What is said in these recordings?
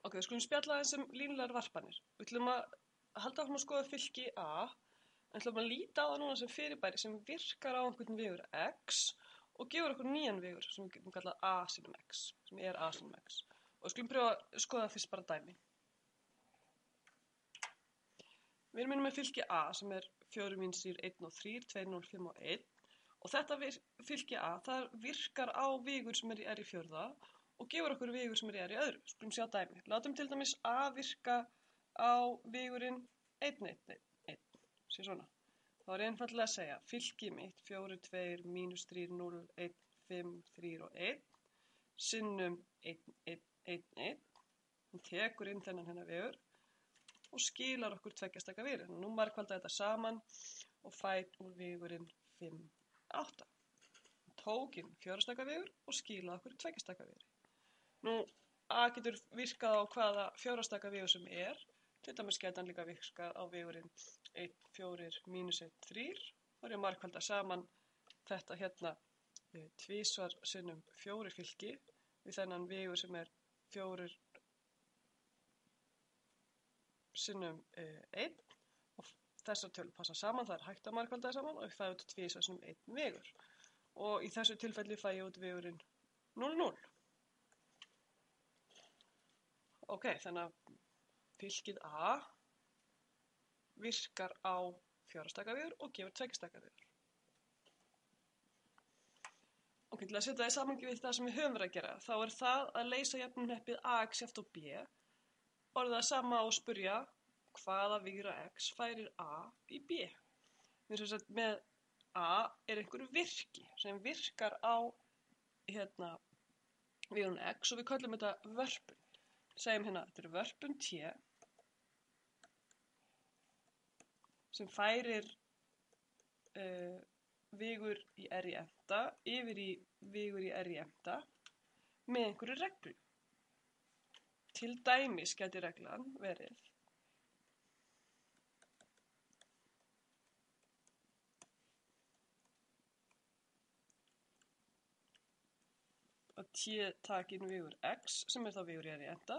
Ok, við skulum spjalla aðeins línulegar varpanir. Við ætlum að halda áfram að skoða fylki A, en ætlum að líta á það núna sem fyrirbæri sem virkar á einhvern vegur x og gefur okkur nýjan vegur sem við getum kallað a sinum x, sem er a sinum x. Og við skulum pröfa að skoða fyrst bara dæmi. Við erum með fylki A sem er 4 - 3, 1 og 3, 2, 0, 5 og 1. Og þetta fylki A, það virkar á vegur sem er í r í fjórða og gefur okkur vegur sem er í r í öðru. Skulum sjá dæmi. Látum til dæmis A virka á vegurinn 1, 1, 1, 1. Sér svona. Þá er einfallega að segja fylki mitt 4, 2, - 3, 0, 1, 5, 3 og 1 sinnum 1, 1, 1, 1. Hún tekur inn þennan hennar vegur og skilar okkur tveggjastaka vegri. Nú margfalda þetta saman og fær úr vegurinn 5, 8. Tók inn fjórastaka vegur og skilaði okkur tveggjastaka vegri. Nú, A getur virkað á hvaða fjórastaka vegur sem er. Til dæmis gæti hann líka virkað á vegurinn 1, 4, - 1, 3. Þá er ég margfalda saman þetta hérna tvisvar sinnum 4 fylki við þennan vegur sem er 4 sinnum 1 og þessar tölur passa saman, það er hægt að margfalda saman og ég fæ út tvisvar sinnum 1 vegur. Og í þessu tilfelli fæ ég út vegurinn 0, 0. Ok, þannig að fylkið A virkar á fjórastaka vegur og gefur tveggjastaka vegur. Ok, til að setja það í samhengi við það sem við höfum verið að gera, þá er það að leysa jöfnuhneppið ax jafnt á b, orðið það sama og spyrja hvaða vegra x færir a í b. Við erum sem sagt með a er einhver virki sem virkar á vegurinn x og við köllum þetta vörpun. Segjum hérna, þetta er vörpun t sem færir vegur í r í enda yfir í vegur í r í enda með einhverju reglu. Til dæmis gæti reglan verið að t taki inn vegur x sem er þá vegur í r í enda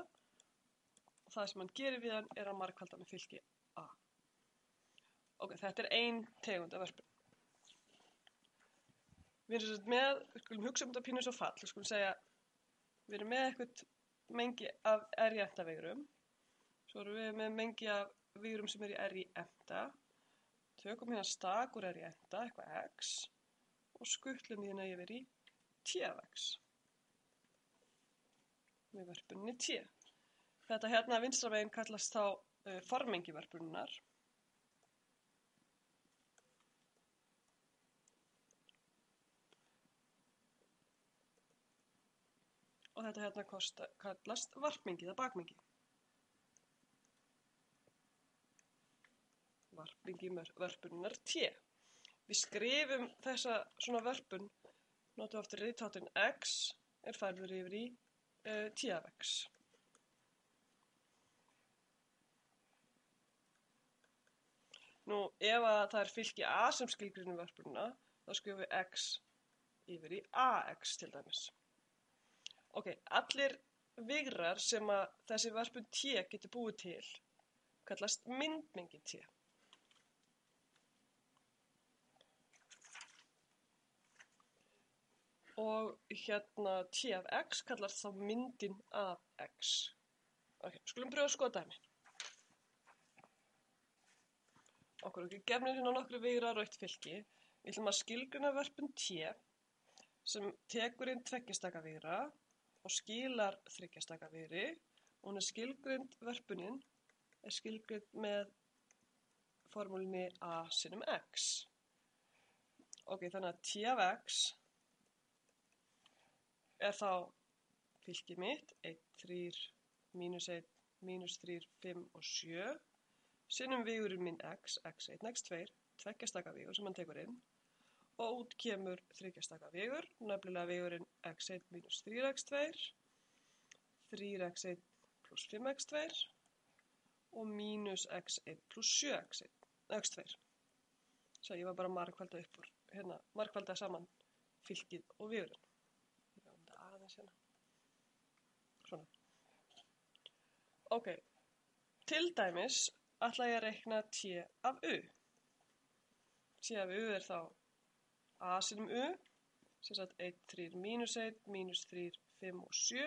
og það sem hann gerir við hann er að margfalda með fylki a. Ok, þetta er ein tegund af vörpun. Við skulum hugsa þetta pínu svo fall. Við skulum segja, við erum með eitthvað mengi af r í enda vegurum. Svo erum við með mengi af vegurum sem er í r í enda. Tökum hérna stak úr r í enda, eitthvað x, og skutlum hérna yfir í t af x. Með vörpunni t. Þetta hérna vinstra megin kallast þá formengi vörpunnar. Og þetta hérna kallast varpmengi eða bakmengi. Varpmengi vörpunnar t. Við skrifum þessa svona vörpun, notum aftur ritháttinn x er færður yfir í t af x. Nú, ef að það er fylki a sem skilgreinir vörpunna, þá skrifum við x yfir í ax til dæmis. Ok, allir vegrar sem að þessi vörpun t getur búið til kallast myndmengi t. Og hérna t af x kallast þá myndin af x. Ok, skulum pröfa að skoða dæmi. Okkur er gefnir hérna nokkru vegrar og eitt fylki. Við ætlum að skilgreina vörpun t sem tekur inn tveggjastaka vegra og skilar þryggjastaka vegri og hún er skilgreind, vörpunin er skilgreind með formúlunni a sinum x. Ok, þannig að t af x er þá fylkið mitt 1, 3, -1, -3, 5 og 7 sinnum vegurinn minn x, x1, x2, tveggjastaka vegur sem hann tekur inn og út kemur þryggjastaka vegur, nefnilega vegurinn x1 - 3x2, 3x1 + 5x2 og -x1 + 7x2. Svo ég var bara margfalda upp úr, hérna, margfalda saman fylkið og vegurinn. Aðeins hérna. Svona. Ok, til dæmis ætla ég að reikna t af u. T af u er þá a sinnum u, sem sagt 1, 3, mínus 1, mínus 3, 5 og 7,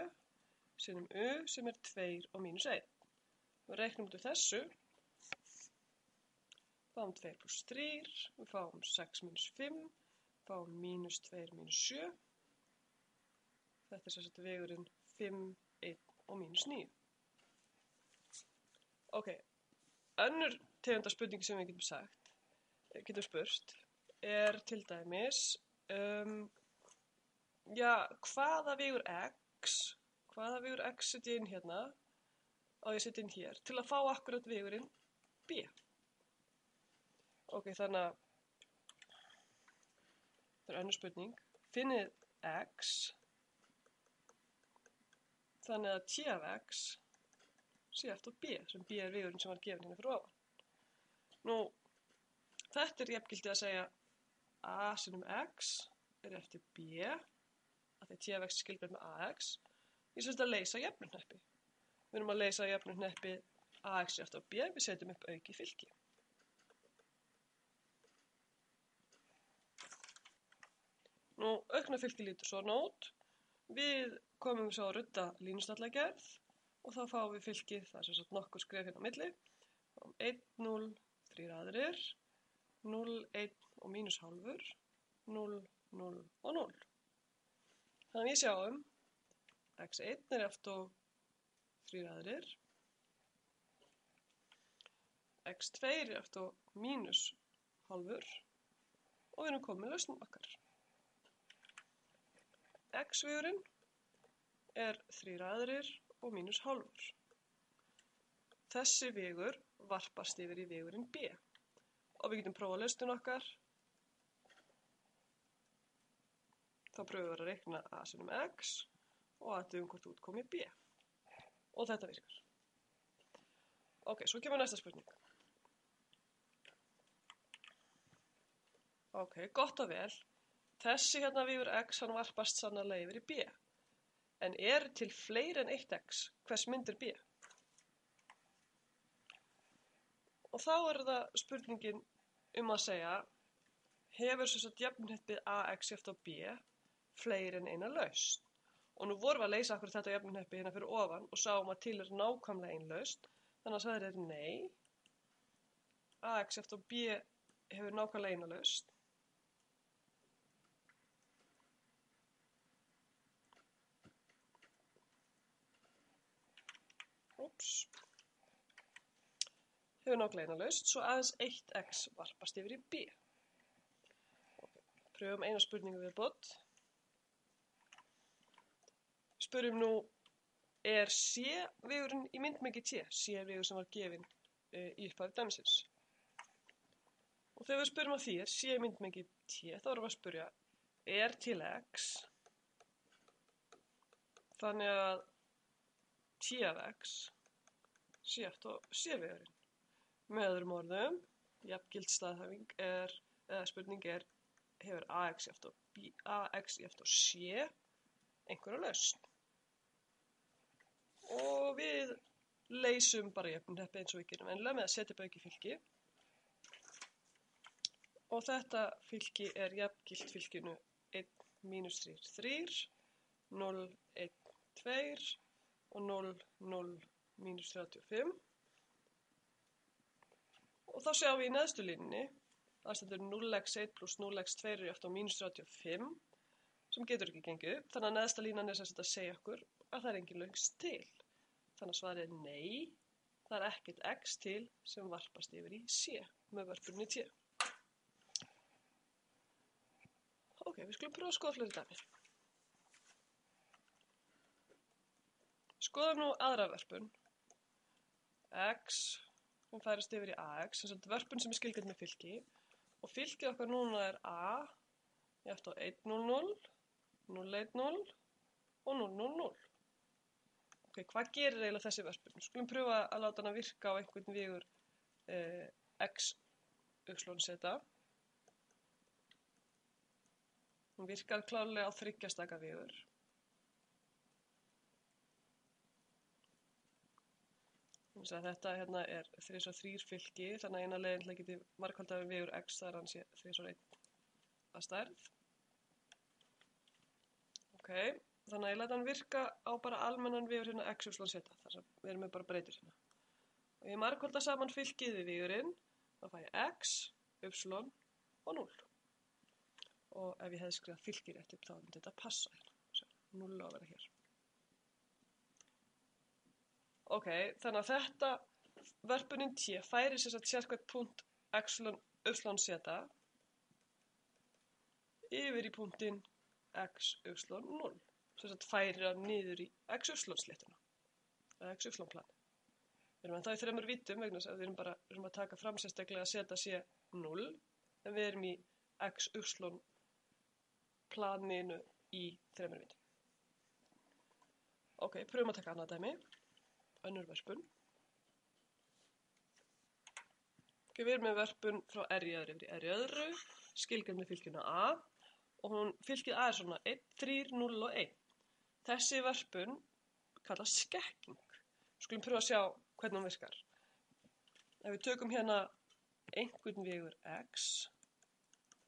sinnum u sem er 2 og mínus 1. Við reiknum út úr þessu, fáum 2 pluss 3, við fáum 6 mínus 5, fáum mínus 2 mínus 7. Þetta er sem sagt vegurinn 5, 1 og mínus 9. Ok, önnur tegunda spurningi sem við getum spurt, er til dæmis, hvaða vegur x setja inn hérna, á ég setja inn hér, til að fá akkurat vegurinn b. Ok, þannig að það er önnur spurning. Finnið x, þannig að t af x sé eftir b, sem b er vegurinn sem var gefinn hérna fyrir ofan. Nú, þetta er jafngildi að segja a sinnum x er eftir b, að því t af x skilgreint með ax. Ég semst að leysa jöfnuhneppi. Við erum að leysa jöfnuhneppi ax er eftir b, við setjum upp aukið fylki. Nú, aukna fylki lítur svona út. Við komum svo að rudda línustallgerð og þá fáum við fylkið, það er sem sagt nokkur skref hérna á milli. 1, 0, 3 aðrir, 0, 1 og mínus hálfur, 0, 0 og 0. Þannig við sjáum x1 er eftir 3 aðrir, x2 er eftir mínus hálfur og við erum komið með lausnum okkar. X-vegurinn er 3 aðrir og mínus hálfur. Þessi vegur varpast yfir í vegurinn b og við getum prófað lausnum okkar. Þá pröfum við að reikna a sinnum x og athugum hvort út komi b. Og þetta virkar. Ok, svo kemur næsta spurning. Ok, gott og vel. Þessi hérna vegur x hann varpast sannarlega yfir í b. En er til fleiri en 1x, hvers mynd er b? Og þá er það spurningin að segja, hefur sem sagt jöfnuhneppið ax eftir b fleiri en eina lausn? Og nú vorum við að leysa akkur þetta jöfnuhneppi hérna fyrir ofan og sáum að til er nákvæmlega ein lausn. Þannig að það er nei. Ax eftir b hefur nákvæmlega eina lausn. Hefur nákvæmlega eina lausn, svo aðeins 1x varpast yfir í b. Pröfum eina spurningu viðbót. Spurjum nú, er C-vegurinn í myndmengi T? C-vegur sem var gefinn í upphafi dæmisins. Og þegar við spurjum á því, er C í myndmengi T, þá erum við að spurja, er til x? Þannig að T af x sé eftir C-vegurinn. Með öðrum orðum, jafngild staðhæfing eða spurning er, hefur ax eftir C einhverja lausn? Og við leysum bara jöfnuhneppi eins og við gerum venjulega með að setja upp aukið fylki. Og þetta fylki er jafngilt fylkinu 1, mínus 3, 3, 0, 1, 2 og 0, 0, mínus 35. Og þá sjáum við í neðstu línunni, það stendur 0x1 pluss 0x2 er eftir mínus 35, sem getur ekki gengið upp. Þannig að neðsta línan er sem sagt að segja okkur að það er engin lausn til. Þannig að svarið er nei, það er ekkert x til sem varpast yfir í C með vörpunni T. Ok, við skulum prófa að skoða fleiri dæmi. Skoðum nú aðra vörpun. X sem færist yfir í ax, sem sagt vörpun sem er skilgreind með fylki. Og fylkið okkar núna er a, jafnt á 1, 0, 0, 0, 1, 0 og 0, 0, 0. Ok, hvað gerir eiginlega þessi vörpun? Skulum pröfa að láta hana virka á einhvern vegur x auxlónseta. Hún virkar klárlega á 3 staka vegur. Þetta hérna er 3×3 fylki, þannig að eina leiðin til að geti margfaldaður vegur x þar hann sé 3×1 að stærð. Ok, þannig að ég læt hann virka á bara almennan vegur hérna x, y, z, þar sem við erum með bara breytur hérna. Og ég margfalda saman fylkið við vegurinn, þá fæ ég x, y og 0. Og ef ég hefði skrifað fylkið rétt upp þá myndi þetta passa hérna. 0 á að vera hér. Ok, þannig að þetta vörpunin t færi sem sagt sérkvæmt punkt x, y, z yfir í punktin x, y, 0. Sem sagt færi hann niður í x, y sléttuna. Eða x, y plani. Við erum ennþá í 3 vítum vegna þess að við erum að taka fram sérstaklega að z sé 0. En við erum í x, y planinu í 3 vítum. Ok, pröfum að taka annað dæmi. Önnur vörpun. Ok, við erum með vörpun frá r í öðru yfir í r í öðru, skilgreind með fylkinu a, og fylkið a er svona 1, 3, 0 og 1. Þessi vörpun kallast skekking. Skulum pröfa að sjá hvernig hún virkar. Ef við tökum hérna einhvern vegur x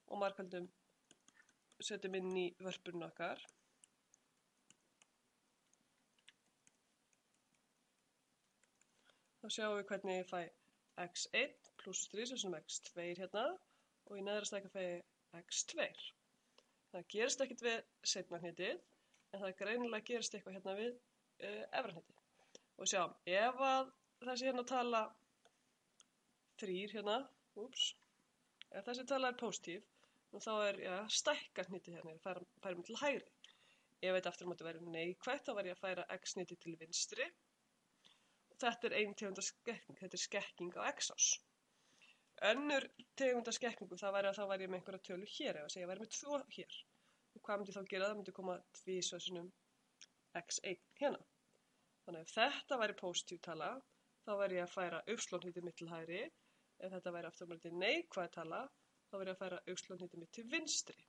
og margfaldum setjum inn í vörpunum okkar, þá sjáum við hvernig ég fæ x1 pluss 3 sem x2 hérna og í neðra stækka fæ ég x2. Það gerist ekkert við seinna hnetið en það greinilega gerist eitthvað hérna við efra hnetið. Og sjáum, ef að þessi hérna tala 3 hérna, ef þessi tala er pósitív, þá er ég að stækka hnetið hérna, ég færa mig til hægri. Ef þetta aftur mátti verið neikvætt, þá var ég að færa x hnetið til vinstri. Þetta er ein tegund af skekking, þetta er skekking á x-ás. Önnur tegund af skekkingu, þá væri ég með einhverja tölu hér, ef að segja ég væri með 2 hér. Og hvað myndi þá gera? Það myndi koma tvisvar x1 hérna. Þannig að ef þetta væri pósitív tala, þá væri ég að færa y-hnetið mitt til hægri. Ef þetta væri aftur mátti neikvæð tala, þá væri ég að færa y-hnetið mitt til vinstri.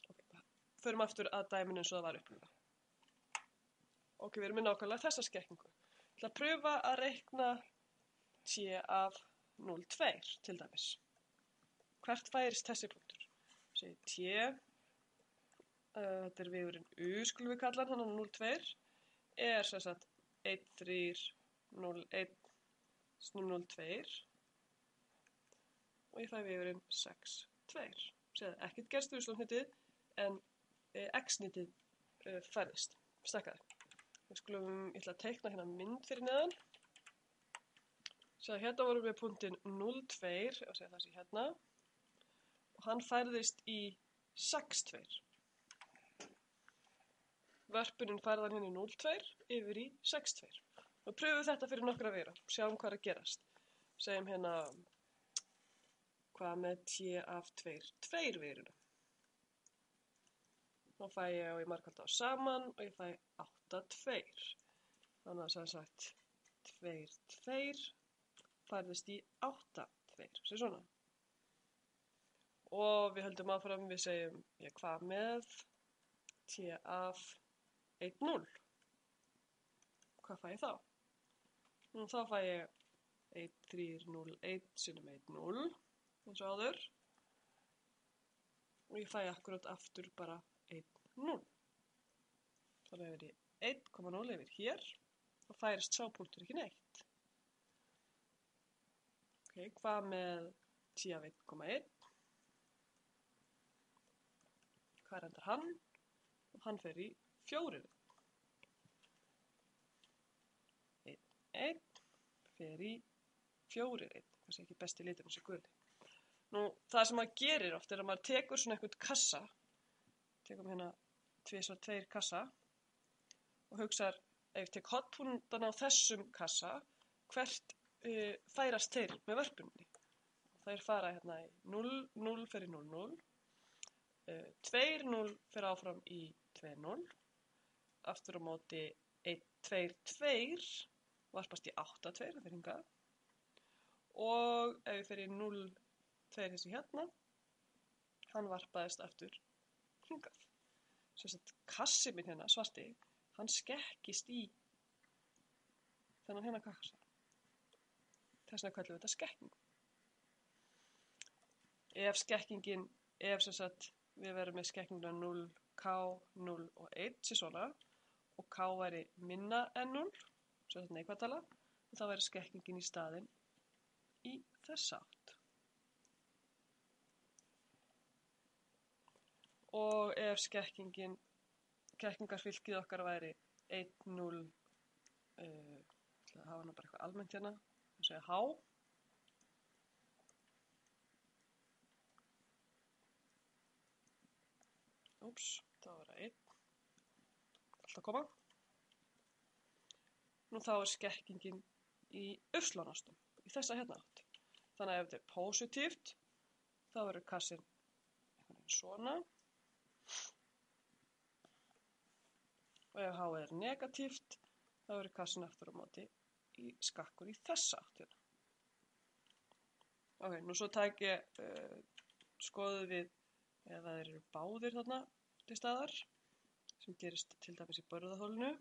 Ok, förum aftur að dæminu eins og það var upprunalega. Ok, við erum með nákvæmlega þessa skekkingu. Ég ætla að pröfa að reikna t af 0,2 til dæmis. Hvert færist þessi punktur? T, þetta er vegurinn u, skulum við kalla hann, 0,2, er sem sagt 1, 3, 0, 1, 0,2 og ég fæ vegurinn 6, 2. Sér ekkert gerst við y-hnetið en x-hnetið færðist, stækkaði. Ég ætla að teikna hérna mynd fyrir neðan. Svo hérna vorum við punktinn 0,2, og segja það sé hérna. Og hann færðist í 6,2. Vörpunin færðan hérna í 0,2 yfir í 6,2. Og pröfum þetta fyrir nokkra veira. Sjáum hvað er að gerast. Segjum hérna hvað með t af 2 veiruna. Þá fæ ég og ég margfalda á saman og ég fæ 8, 2. Þannig að sem sagt 2, 2 færðist í 8, 2. Sér svona. Og við höldum áfram, við segjum hvað með t af 1, 0. Hvað fæ ég þá? Nú þá fæ ég 1, 3, 0, 1 sinnum 1, 0 eins og áður. Og ég fæ akkurat aftur bara 1, 0. Þannig ef ég 1,0 yfir hér, þá færist sá punktur ekki neitt. Ok, hvað með t af 1,1? Hvað endar hann? Og hann fer í 4. 1, 1 fer í 4. Það sé ekki besti litur þessi guli. Nú, það sem maður gerir oft er að maður tekur svona einhvern kassa, tekum hérna 2×2 kassa og hugsar, ef ég tek hotpunktana á þessum kassa, hvert færast þeir með vörpunni. Þeir fara hérna í 0, 0 fer í 0, 0, 2, 0 fer áfram í 2, 0, aftur á móti 1, 2, 2 varpast í 8, 2, það fer hingað, og ef ég fer í 0, 2 þessi hérna, hann varpaðist aftur hingað. Svo að kassi minn hérna, svarti, hann skekkist í þennan hérna kassa. Þess vegna kallum við þetta skekkingu. Ef sem sagt við verðum með skekkinguna 0, k, 0 og 1 sé svona og k væri minna en 0, sem þetta neikvæðtala, og þá væri skekkingin í staðinn í þessa átt. Og ef skekkingarfylkið okkar væri 1, 0, það hafa nú bara eitthvað almennt hérna, það segja h, það var 1, alltaf koma. Nú þá er skekkingin í y-ástum, í þessa hérna átt. Þannig að ef þetta er positíft, þá verður kassin svona. Og ef h er negatíft, þá verður kassin aftur á móti í skakkur í þessa átt hérna. Ok, nú svo skoðum við ef það eru báðir þarna til staðar, sem gerist til dæmis í börðahólinu.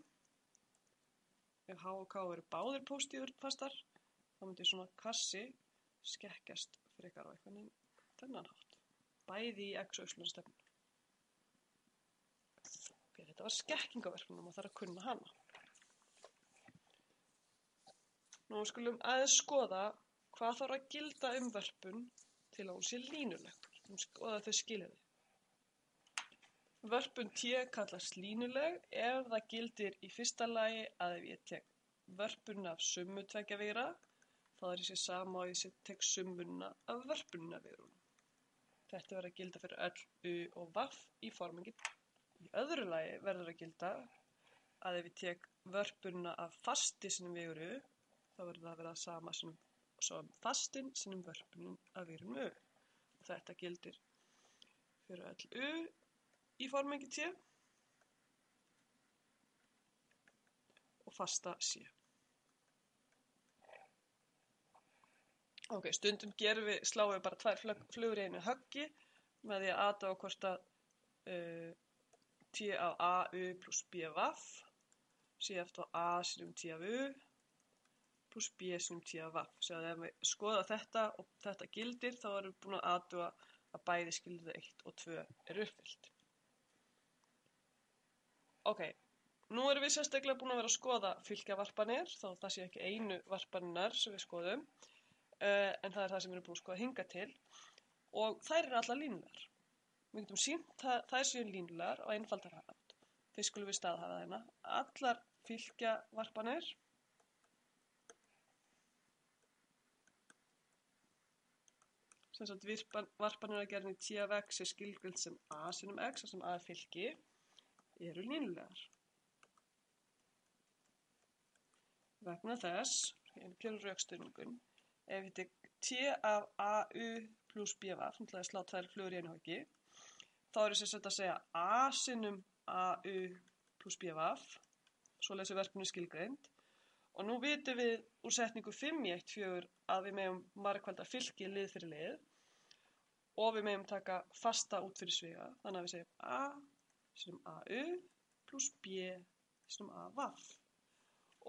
Ef h og k eru báðir pósitífur fastar, þá myndi svona kassi skekkjast frekar á eitthvað þennan hátt. Bæði í x- og y-stefnu. Ok, þetta var skekkingaverkun og maður þarf að kunna hana. Nú skulum aðeins skoða hvað þarf að gilda vörpun til að hún sé línuleg. Skoða þau skilyrði. Vörpun T kallast línuleg ef það gildir í fyrsta lagi að ef ég tek vörpuna af summu tveggja veira, þá er þessi sama og ég tek summuna af vörpunina veirunum. Þetta verður að gilda fyrir öll u og vaff í formingi. Í öðru lagi verður að gilda að ef ég tek vörpuna af fasti sinum veiru, þá verður það að vera sama sem fastin sinum vörpunum af veirunum u. Og þetta gildir fyrir öll u í formengi T og fasta C. Ok, stundum sláum við bara tvær flugur í einu höggi með því að athuga hvort að T af a, u plus b vaff sé eftir a sinum T af u plus b sinum T af vaff. Svo ef við skoða þetta og þetta gildir, þá erum við búin að athuga að bæði skilyrði 1 og 2 eru uppfyllt. Ok, nú erum við sérstaklega búin að vera að skoða fylkjavarpanir, þá það sé ekki einu varpaninnar sem við skoðum, en það er það sem við erum búin að skoða hingað til, og þær eru allar línulegar. Við getum sýnt að þær séu línulegar á einfaldar hátt. Þeir skulum við staðhæfa hérna. Allar fylkjavarpanir sem sagt varpanir að gerðinni T af x er skilgreind sem a sinum x, sem a er fylki, eru línulegar. Vegna þess, kemur rökstuðningun, ef ég tek T af a, u plus b vaff, þannig að ég slá tvær flugur í einu höggi, þá er þess að segja a sinum a, u plus b vaff, svoleiðis er verkefni skilgreind, og nú vitum við úr setningu 5 í 1,4 að við megum margfalda fylki lið fyrir lið, og við megum taka fasta út fyrir sviga, þannig að við segjum a sinum AU plus B sinum A vaff.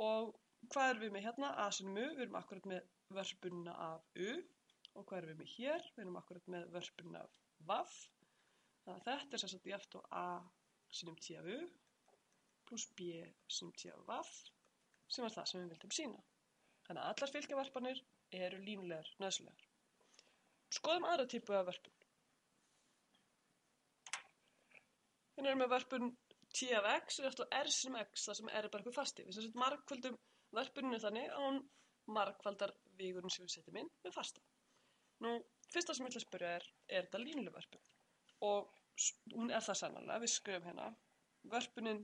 Og hvað erum við með hérna? A sinum U, við erum akkurat með vörpunna af U. Og hvað erum við með hér? Við erum akkurat með vörpunna af vaff. Þannig að þetta er sem sagt jafnt á A sinum T af U plus B sinum T af vaff, sem er það sem við vildum sýna. Þannig að allar fylkjavarpanir eru línulegar, nauðsynlegar. Skoðum aðra típu af vörpun. Hérna erum við vörpun T af x er eftir r sinum x, það sem r er bara eitthvað fasti. Við sem sagt margföldum vörpuninu þannig að hún margfaldar vígurinn sem við setjum inn með fasta. Nú, fyrsta sem ég ætla að spyrja er þetta línuleg vörpun? Og hún er það sannarlega, við skrifum hérna, vörpunin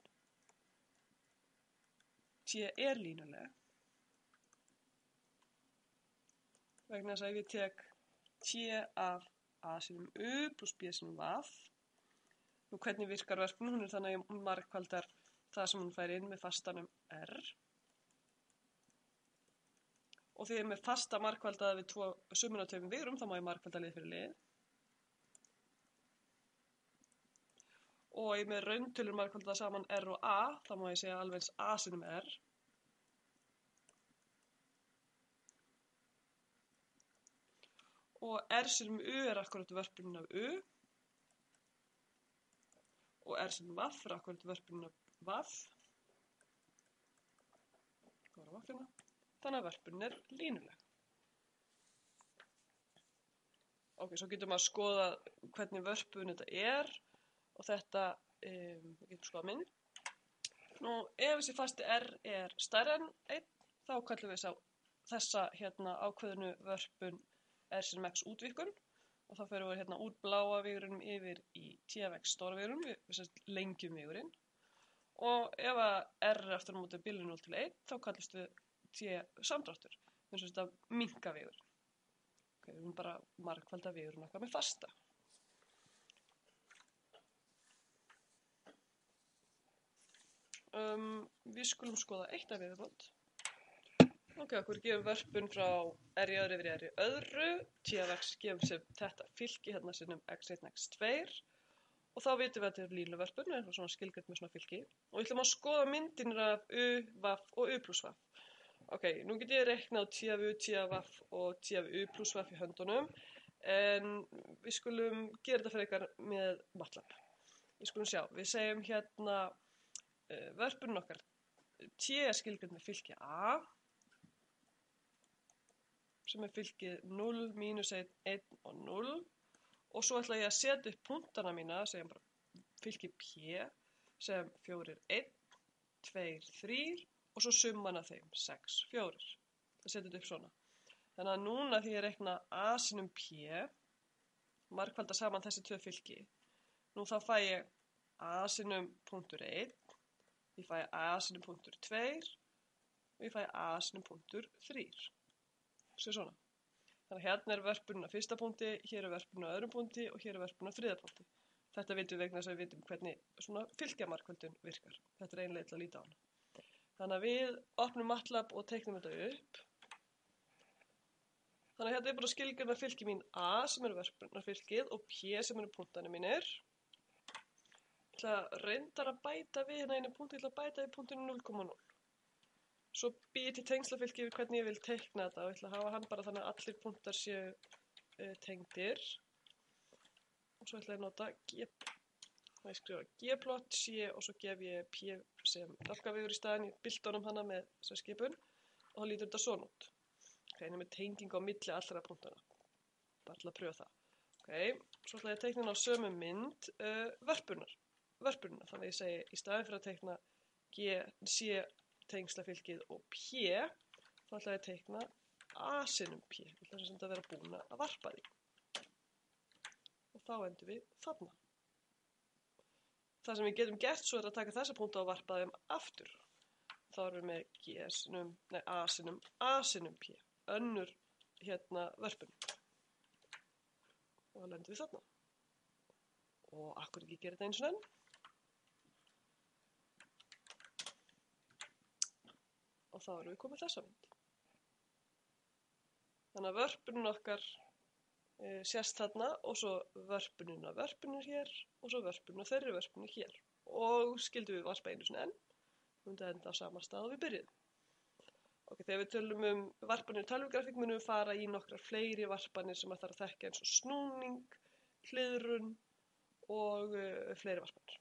T er línuleg. Vegna þess að ef ég tek T af a sinum u plus b sinum vaff, og hvernig virkar vörpun? Hún er þannig að hún margfaldar það sem hún fær inn með fastanum r. Og því ég er með fasta margfaldaða við summuna af tveimur vígrum, þá má ég margfalda lið fyrir lið. Og ég er með rauntölur margfaldaða saman r og a, þá má ég segja alveg eins a sinum r. og r sinum u er akkurat vörpunin af u og r sinum vaff er akkurat vörpunin af vaff. Þannig að vörpunin er línuleg. Ok, svo getur maður að skoða hvernig vörpun þetta er og þetta, við getum skoðað mynd. Nú, ef þessi fasti r er stærri en 1, þá kallum við þessa ákveðnu vörpun r sinum x útvíkkun og þá förum við úr bláa vigurinn yfir í t af x stóra vigurinn, við lengjum vigurinn. Og ef að r er aftur á móti bilinu 0 til 1, þá kallast við t samdráttur, eins og þetta minnka vigurinn. Ok, við erum bara margfalda vigurinn okkar með fasta. Við skulum skoða eitt af viðbót. Ok, okkur gefum vörpun frá r í öðru yfir í r í öðru, t af x gefum sem þetta fylki sinnum x1, x2 og þá vitum við að þetta er línuvörpun, við erum svona skilgreint með svona fylki og við ætlum að skoða myndinir af u, vaff og u plus vaff. Ok, nú get ég reiknað t af u, t af vaff og t af u plus vaff í höndunum en við skulum gera þetta frekar með MATLAB. Við skulum sjá, við segjum vörpunin okkar t er skilgreint með fylki a sem er fylkið 0, mínus 1, 1 og 0 og svo ætla ég að setja upp punktana mína, segjum bara fylki p sem 4, 1, 2, 3 og svo summan af þeim, 6, 4. Það setja þetta upp svona. Þannig að núna því ég reikna a sinum p, margfalda saman þessi tvö fylki, nú þá fæ ég a sinum punktur 1, ég fæ a sinum punktur 2 og ég fæ a sinum punktur 3. Svona. Þannig að er vörpunin á fyrsta punkti, hér er vörpunin á öðrum punkti og hér er vörpunin á þriðja punkti. Þetta vitum við vegna þess að við vitum hvernig svona fylkjamargföldun virkar. Þetta er ein leið til að líta á hana. Þannig að við opnum MATLAB og teiknum þetta upp. Þannig að er bara skilgreina fylki mín a sem eru vörpunarfylkið og p sem eru punktana mínir. Ég ætla reyndar að bæta við einu punkti, ég ætla að bæta við punktinu 0,0. Svo bý ég til tengslafylki við hvernig ég vil teikna þetta og ég ætla að hafa hann bara þannig að allir punktar séu tengdir. Og svo ætla ég að nota G. Það ég skrifa G-plot, C og svo gef ég P sem dálkavegur í staðinn. Ég bylti honum hana með þessa skipun og þá lítur þetta svona út. Ok, ég er með tengingu á milli allra punktana. Bara til að pröfa það. Ok, svo ætla ég að teikna hann á sömu mynd vörpunina. Þannig að ég segi í staðinn fyrir að teikna G, C tengslafylkið og P, þá ætla ég að teikna a sinum P. Ég ætla sem þetta að vera búin að varpa því. Og þá endum við þarna. Það sem við getum gert svo er að taka þessa punkta og varpa þeim aftur. Þá erum við með a sinum P. Önnur vörpun. Og þá lendum við þarna. Og akkur ekki gera þetta eins og enn. Og þá erum við komið þessa mynd. Þannig að vörpunin okkar sést þarna og svo vörpunin af vörpunir hér og svo vörpunin af þeirri vörpunir hér. Og skildum við varpa einu sinni enn. Við myndum enda á sama stað og við byrjuðum. Ok, þegar við tölum varpanir í tölvugrafík munum við fara í nokkrar fleiri varpanir sem að þarf að þekkja eins og snúning, hliðrun og fleiri varpanir.